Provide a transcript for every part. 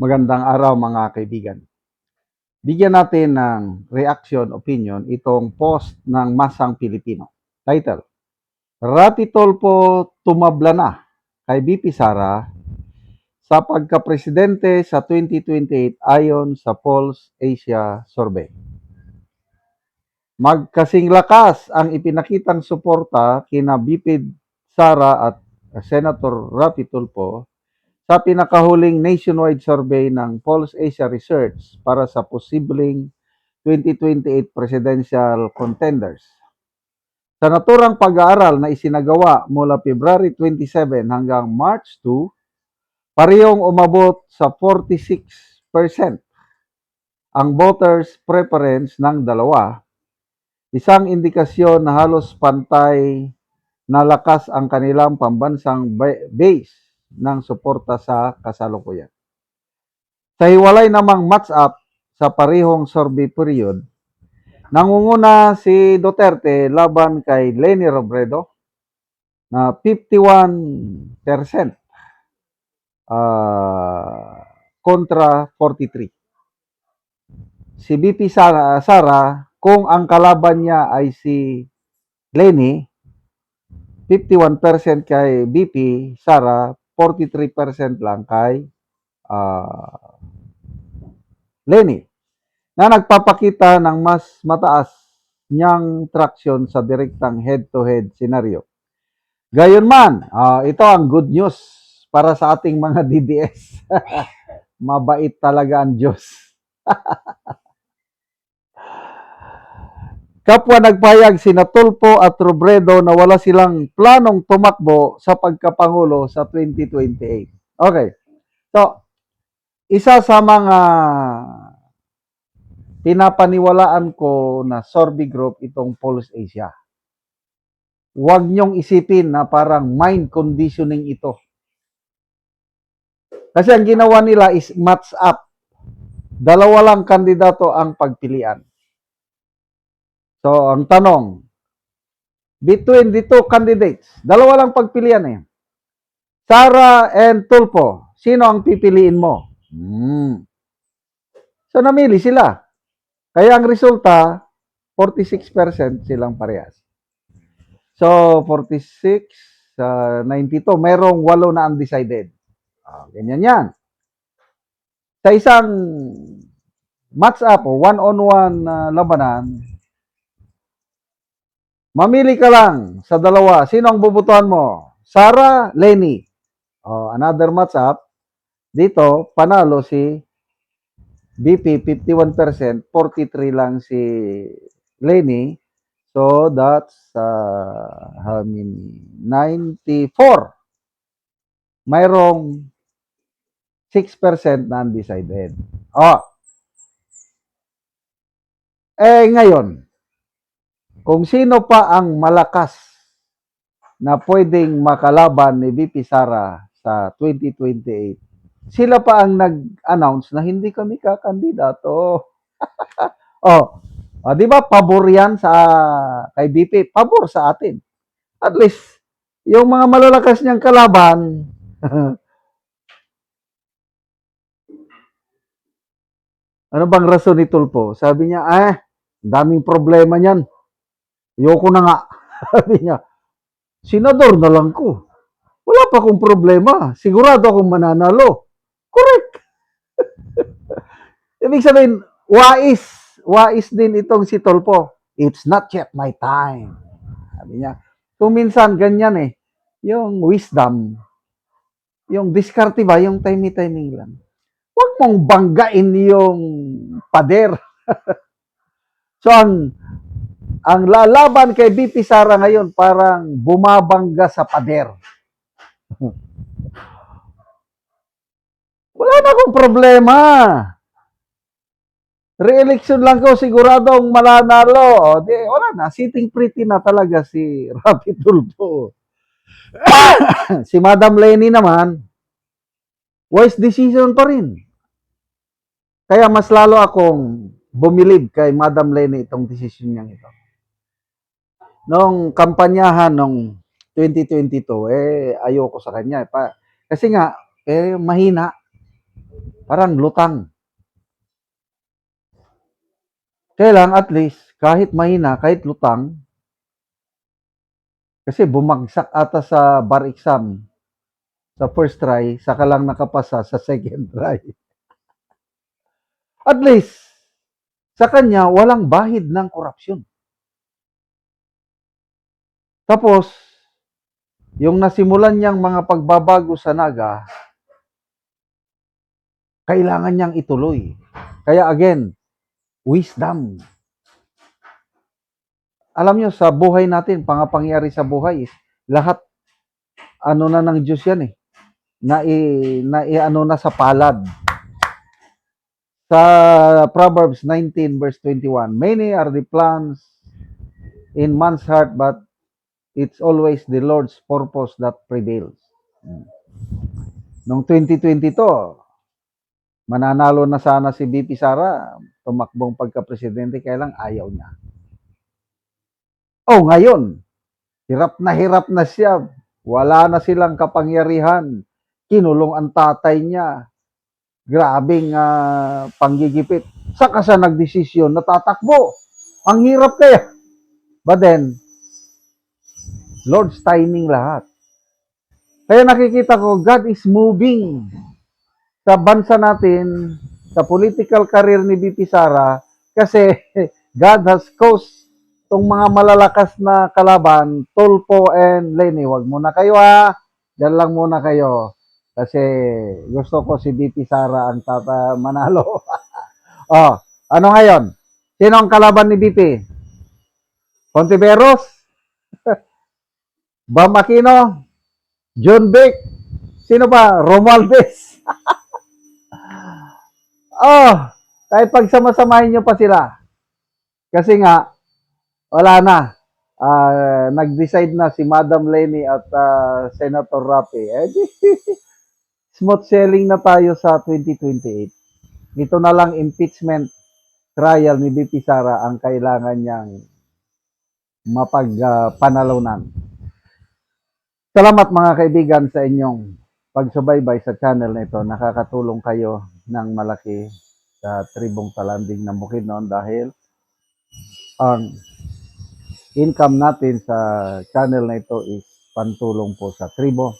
Magandang araw mga kaibigan. Bigyan natin ng reaction, opinion itong post ng Masang Pilipino. Title, Rapi Tulfo tumabla na kay BP Sara sa pagkapresidente sa 2028 ayon sa Pulse Asia Survey. Magkasing lakas ang ipinakitang suporta kina BP Sara at Senator Rapi Tulfo sa pinakahuling nationwide survey ng Pulse Asia Research para sa posibleng 2028 presidential contenders. Sa naturang pag-aaral na isinagawa mula February 27 hanggang March 2, parehong umabot sa 46% ang voters preference ng dalawa, isang indikasyon na halos pantay na lakas ang kanilang pambansang base ng suporta sa kasalukuyan. Sa hiwalay namang match-up sa parehong survey period, nangunguna si Duterte laban kay Leni Robredo na 51% kontra 43%. Si BP Sara, kung ang kalaban niya ay si Leni, 51% kay BP Sara, 43% lang kay Leni, na nagpapakita ng mas mataas niyang traction sa direktang head-to-head scenario. Gayunman, ito ang good news para sa ating mga DDS. Mabait talaga ang Diyos. Kapwa nagpayag sina Tulfo at Robredo na wala silang planong tumakbo sa pagkapangulo sa 2028. Okay. So, isa sa mga pinapaniwalaan ko na survey group itong Pulse Asia. Huwag niyong isipin na parang mind conditioning ito. Kasi ang ginawa nila is match up. Dalawa lang kandidato ang pagpilian. So, ang tanong, between the two candidates, dalawa lang pagpilian eh. Sara and Tulfo, sino ang pipiliin mo? So, namili sila. Kaya ang resulta, 46% silang parehas. So, 46 sa 92, merong 8 na undecided. Ganyan yan. Sa isang match-up o one-on-one labanan, mamili ka lang sa dalawa. Sino ang bubutuhan mo? Sara, Leni. Another match-up, dito, panalo si BP, 51%, 43 lang si Leni. So, that's how many? 94. Mayroong 6% na undecided. Ngayon, kung sino pa ang malakas na pwedeng makalaban ni BP Sara sa 2028, sila pa ang nag-announce na hindi kami kakandidato. Di ba pabor yan sa kay BP? Pabor sa atin. At least, yung mga malalakas niyang kalaban, ano bang rason ni Tulfo? Sabi niya, daming problema niyan. Ayoko na nga. Sabi niya, senador na lang ko. Wala pa akong problema. Sigurado akong mananalo. Correct. Ibig sabihin, wais din itong si Tulfo. It's not yet my time. Sabi niya, kung minsan ganyan eh, yung wisdom, yung diskarte ba, yung timing lang. Huwag mong banggain yung pader. So, ang lalaban kay BP Sara ngayon parang bumabangga sa pader. Wala na akong problema. Re-election lang ko, siguradong mananalo. Wala na, sitting pretty na talaga si Rapi Tulfo. Si Madam Leni naman, wise decision pa rin. Kaya mas lalo akong bumilib kay Madam Leni itong decision niya ito. Nung kampanyahan nung 2022, ayoko sa kanya. Kasi nga, mahina. Parang lutang. Kaya lang at least, kahit mahina, kahit lutang, kasi bumagsak ata sa bar exam sa first try, saka lang nakapasa sa second try. At least, sa kanya, walang bahid ng korupsyon. Tapos, yung nasimulan niyang mga pagbabago sa Naga, kailangan niyang ituloy. Kaya again, wisdom. Alam niyo, sa buhay natin, pangapangyari sa buhay is lahat ano na ng Diyos yan eh. Ano na sa palad. Sa Proverbs 19 verse 21, many are the plans in man's heart, but it's always the Lord's purpose that prevails. Noong 2022, mananalo na sana si BP Sara, tumakbong pagka-presidente, kaya lang ayaw niya. Oh, ngayon, hirap na siya. Wala na silang kapangyarihan. Kinulong ang tatay niya. Grabing panggigipit. Saka siya nagdesisyon na tatakbo. Ang hirap kaya. But then, Lord's timing lahat. Kaya nakikita ko, God is moving sa bansa natin, sa political career ni BP Sara, kasi God has caused itong mga malalakas na kalaban, Tulfo and Lenny. Wag muna kayo ha. Diyan lang muna kayo. Kasi gusto ko si BP Sara ang manalo. Oh, ano ngayon? Sino ang kalaban ni BP? Contiveros? Bam Aquino? John Beck? Sino pa? Romualdez? Oh, kahit pagsamasamahin nyo pa sila. Kasi nga, wala na. Nag-decide na si Madam Lenny at Senator Rapi. Smooth sailing na tayo sa 2028. Ito na lang impeachment trial ni BP Sara ang kailangan niyang mapagpanalunan. Salamat mga kaibigan sa inyong pagsubaybay sa channel na ito. Nakakatulong kayo ng malaki sa tribong Talanding ng Bukidnon dahil ang income natin sa channel na ito is pantulong po sa tribo.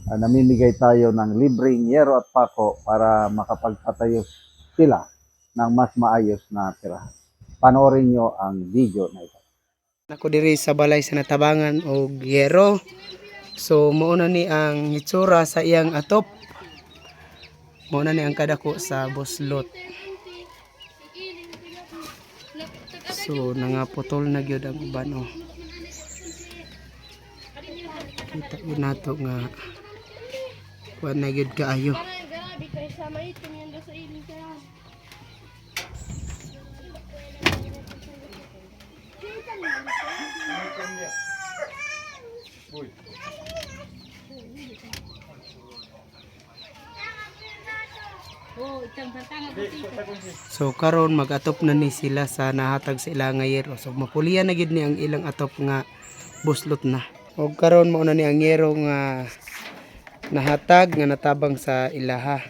Namimigay tayo ng libreng yero at pako para makapagpatayo sila ng mas maayos na tirahan. Panoorin nyo ang video na ito. Ako diri sa balay sa natabangan og yero. So mauna ni ang hitsura sa iyang atop. Mauna ni ang kadako sa buslot. So nangaputol na gyud ang uban oh. Kita gyud nato nga kuan na gyud kaayo. So karon mag-atop na ni sila sa nahatag sa ilang yero. So mapulian na gid ni ang ilang atop nga buslot na. Og karon mao na ni ang yero nga nahatag nga natabang sa ilaha.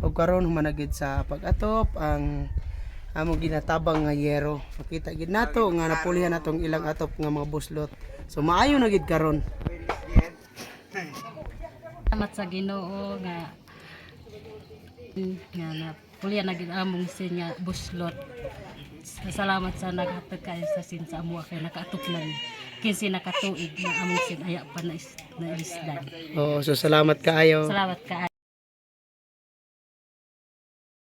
Og karon humanagid sa pag-atop ang among ginatabang nga yero. Makita gid nato nga napulihan natong ilang atop nga mga buslot. So maayo na gid karon. Salamat sa Ginoo nga na pulian na gid among sin nga buslot. Salamat sa naghatag kayo sa sin sa amo kay nakaatuplan. Kinsi nakatuig na among sin aya pa na isdan. Oo, so salamat kaayo. Salamat ka.